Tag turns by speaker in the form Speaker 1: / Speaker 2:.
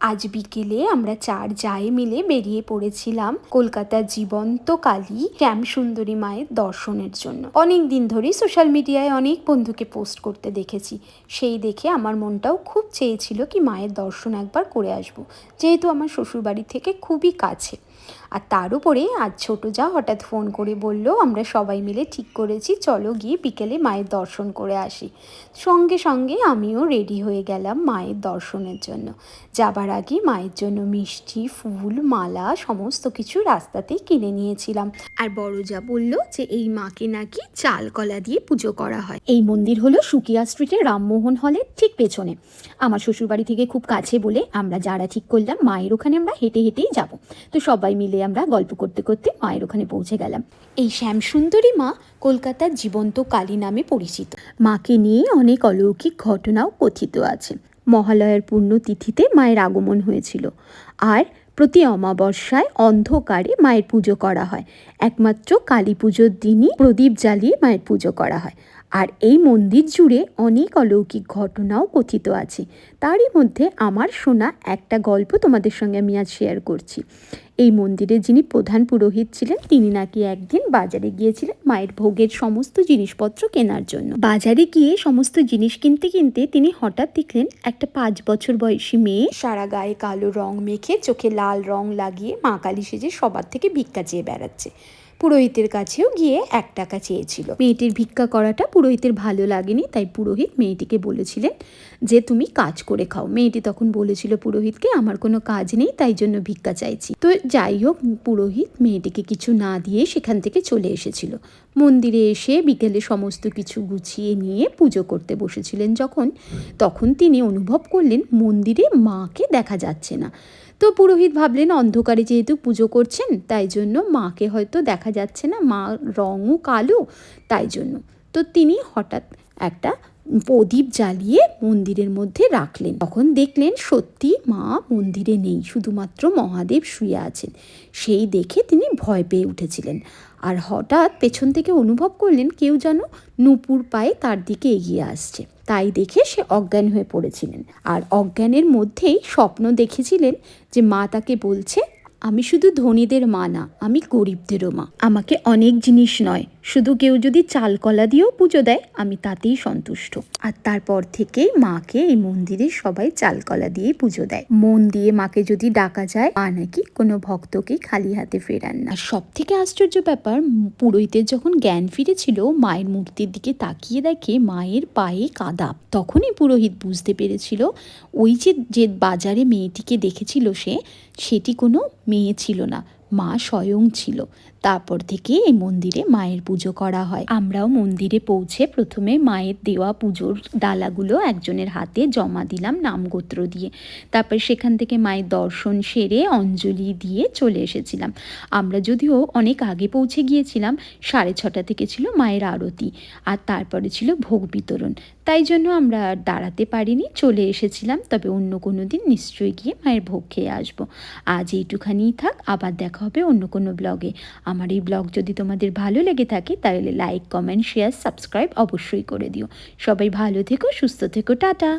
Speaker 1: আজ বিকেলে আমরা 4 জায়ে মিলে বেরিয়ে পড়েছিলাম কলকাতার জীবন্ত কালী শ্যামসুন্দরী মায়ের দর্শনের জন্য। অনেক দিন ধরেই সোশ্যাল মিডিয়ায় অনেক বন্ধুকে পোস্ট করতে দেখেছি। সেই দেখে আমার মনটাও খুব চেয়েছিল কি মায়ের দর্শন একবার করে আসব, যেহেতু আমার শ্বশুরবাড়ি থেকে খুবই কাছে। আর তার উপরে আজ ছোট যা হঠাৎ ফোন করে বলল, আমরা সবাই মিলে ঠিক করেছি চলো গিয়ে বিকেলে মায়ের দর্শন করে আসি। সঙ্গে সঙ্গে আমিও রেডি হয়ে গেলাম মায়ের দর্শনের জন্য। যাবার আগে মায়ের জন্য মিষ্টি, ফুল, মালা সমস্ত কিছু রাস্তাতেই কিনে নিয়েছিলাম। আর বড় যা বলল যে এই মাকে নাকি চাল কলা দিয়ে পুজো করা হয়। এই মন্দির হলো সুকিয়া স্ট্রিটের রামমোহন হলের ঠিক পেছনে। আমার শ্বশুরবাড়ি থেকে খুব কাছে বলে আমরা যারা ঠিক করলাম মায়ের ওখানে আমরা হেঁটে হেঁটেই যাব। তো সবাই মিলে আমরা গল্প করতে করতে মায়ের ওখানে পৌঁছে গেলাম। এই শ্যামসুন্দরী মা কলকাতার জীবন্ত কালী নামে পরিচিত। মাকে নিয়ে অনেক অলৌকিক ঘটনাও কথিত আছে। মহালয়ার পুণ্যতিথিতে মায়ের আগমন হয়েছিল, আর প্রতি অমাবস্যায় অন্ধকারে মায়ের পুজো করা হয়। একমাত্র কালী পুজোর দিনই প্রদীপ জ্বালিয়ে মায়ের পুজো করা হয়। আর এই মন্দির জুড়ে অনেক অলৌকিক ঘটনাও কথিত আছে। তারই মধ্যে আমার শোনা একটা গল্প তোমাদের সঙ্গে আমি আজ শেয়ার করছি। এই মন্দিরে যিনি প্রধান পুরোহিত ছিলেন, তিনি নাকি একদিন বাজারে গিয়েছিলেন মায়ের ভোগের সমস্ত জিনিসপত্র কেনার জন্য। বাজারে গিয়ে সমস্ত জিনিস কিনতে কিনতে তিনি হঠাৎ দেখলেন একটা 5 বছর বয়সী মেয়ে সারা গায়ে কালো রং মেখে চোখে লাল রং লাগিয়ে মা কালী সেজে সবার থেকে ভিক্ষা চেয়ে বেড়াচ্ছে। পুরোহিতের কাছেও গিয়ে 1 টাকা চেয়েছিল। মেয়েটির ভিক্ষা করাটা পুরোহিতের ভালো লাগেনি, তাই পুরোহিত মেয়েটিকে বলেছিলেন যে তুমি কাজ করে খাও। মেয়েটি তখন বলেছিল পুরোহিতকে, আমার কোনো কাজ নেই, তাই জন্য ভিক্ষা চাইছি। তো যাই হোক, পুরোহিত মেয়েটিকে কিছু না দিয়ে সেখান থেকে চলে এসেছিল। মন্দিরে এসে বিকেলে সমস্ত কিছু গুছিয়ে নিয়ে পুজো করতে বসেছিলেন তখন তিনি অনুভব করলেন মন্দিরে মাকে দেখা যাচ্ছে না। তো পুরোহিত ভাবলেন অন্ধকারে যেহেতু পুজো করছেন তাই জন্য মাকে হয়তো দেখা যাচ্ছে না, মা রঙও কালো, তাই জন্য। তো তিনি হঠাৎ একটা প্রদীপ জ্বালিয়ে মন্দিরের মধ্যে রাখলেন। তখন দেখলেন সত্যি মা মন্দিরে নেই, শুধুমাত্র মহাদেব শুয়ে আছেন। সেই দেখে তিনি ভয় পেয়ে উঠেছিলেন। আর হঠাৎ পেছন থেকে অনুভব করলেন কেউ যেন নূপুর পায়ে তার দিকে এগিয়ে আসছে। তাই দেখে সে অজ্ঞান হয়ে পড়েছিলেন। আর অজ্ঞানের মধ্যেই স্বপ্ন দেখেছিলেন যে মা তাকে বলছে, আমি শুধু ধনীদের মা না, আমি গরিবদেরও মা। আমাকে অনেক জিনিস নয়, শুধু কেউ যদি চাল কলা দিয়েও পুজো দেয় আমি তাতেই সন্তুষ্ট। আর তারপর থেকেই মাকে এই মন্দিরে সবাই চাল কলা দিয়ে পুজো দেয়। মন দিয়ে মাকে যদি ডাকা যায়, মা নাকি কোনো ভক্তকে খালি হাতে ফেরান না। আর সব থেকে আশ্চর্য ব্যাপার, পুরোহিতের যখন জ্ঞান ফিরেছিল মায়ের মূর্তির দিকে তাকিয়ে দেখে মায়ের পায়ে কাদা। তখনই পুরোহিত বুঝতে পেরেছিল ওই যে বাজারে মেয়েটিকে দেখেছিল সেটি কোনো মেয়ে ছিল না, মা স্বয়ং ছিল। তারপর থেকে এই মন্দিরে মায়ের পুজো করা হয়। আমরাও মন্দিরে পৌঁছে প্রথমে মায়ের দেওয়া পুজোর ডালাগুলো একজনের হাতে জমা দিলাম নামগোত্র দিয়ে। তারপর সেখান থেকে মায়ের দর্শন সেরে অঞ্জলি দিয়ে চলে এসেছিলাম। আমরা যদিও অনেক আগে পৌঁছে গিয়েছিলাম, 6:30 থেকে ছিল মায়ের আরতি, আর তারপরে ছিল ভোগ বিতরণ। তাই জন্য আমরা আর দাঁড়াতে পারিনি, চলে এসেছিলাম। তবে অন্য কোনো দিন নিশ্চয়ই গিয়ে মায়ের ভোগ খেয়ে আসবো। আজ এইটুখানিই থাক, আবার দেখা হবে অন্য কোনো ব্লগে। আমার এই ব্লগ যদি তোমাদের ভালো লেগে থাকে তাহলে লাইক, কমেন্ট, শেয়ার, সাবস্ক্রাইব অবশ্যই করে দিও। সবাই ভালো থেকো, সুস্থ থেকো, টাটা।